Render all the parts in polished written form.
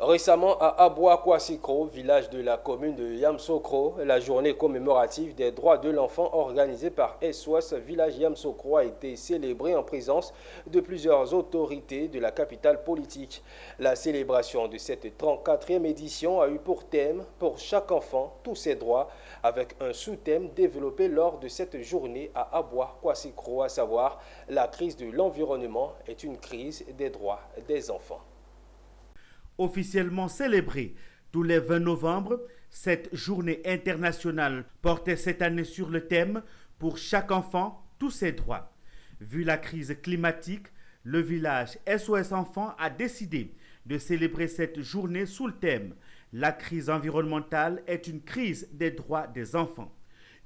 Récemment, à Aboua-Kouassikro, village de la commune de Yamsokro, la journée commémorative des droits de l'enfant organisée par SOS Village Yamsokro a été célébrée en présence de plusieurs autorités de la capitale politique. La célébration de cette 34e édition a eu pour thème « Pour chaque enfant, tous ses droits » avec un sous-thème développé lors de cette journée à Aboua-Kouassikro, à savoir « La crise de l'environnement est une crise des droits des enfants ». Officiellement célébrée tous les 20 novembre, cette journée internationale portait cette année sur le thème « Pour chaque enfant, tous ses droits ». Vu la crise climatique, le village SOS Enfants a décidé de célébrer cette journée sous le thème « La crise environnementale est une crise des droits des enfants ».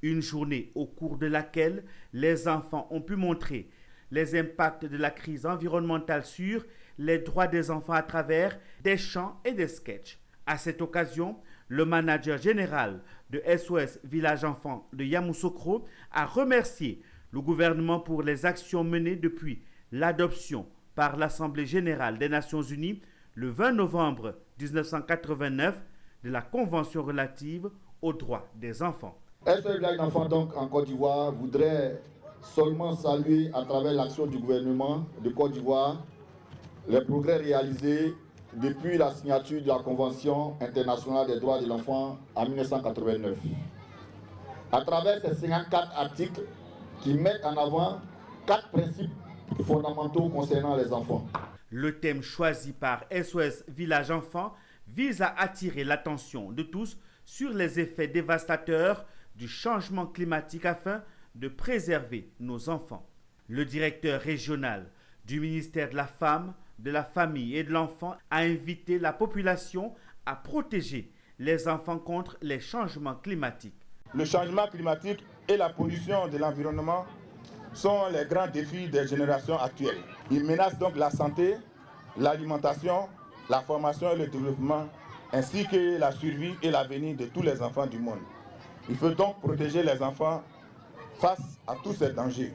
Une journée au cours de laquelle les enfants ont pu montrer les impacts de la crise environnementale sur les droits des enfants à travers des chants et des sketchs. À cette occasion, le manager général de SOS Village Enfants de Yamoussoukro a remercié le gouvernement pour les actions menées depuis l'adoption par l'Assemblée générale des Nations unies le 20 novembre 1989 de la Convention relative aux droits des enfants. SOS Village Enfants donc en Côte d'Ivoire voudrait seulement saluer à travers l'action du gouvernement de Côte d'Ivoire les progrès réalisés depuis la signature de la Convention internationale des droits de l'enfant en 1989. À travers ces 54 articles qui mettent en avant 4 principes fondamentaux concernant les enfants. Le thème choisi par SOS Village Enfants vise à attirer l'attention de tous sur les effets dévastateurs du changement climatique afin de préserver nos enfants. Le directeur régional du ministère de la Femme, de la Famille et de l'Enfant a invité la population à protéger les enfants contre les changements climatiques. Le changement climatique et la pollution de l'environnement sont les grands défis des générations actuelles. Ils menacent donc la santé, l'alimentation, la formation et le développement, ainsi que la survie et l'avenir de tous les enfants du monde. Il faut donc protéger les enfants face à tous ces dangers.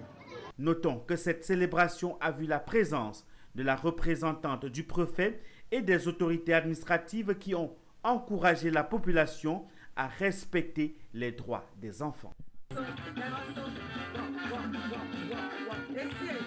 Notons que cette célébration a vu la présence de la représentante du préfet et des autorités administratives qui ont encouragé la population à respecter les droits des enfants.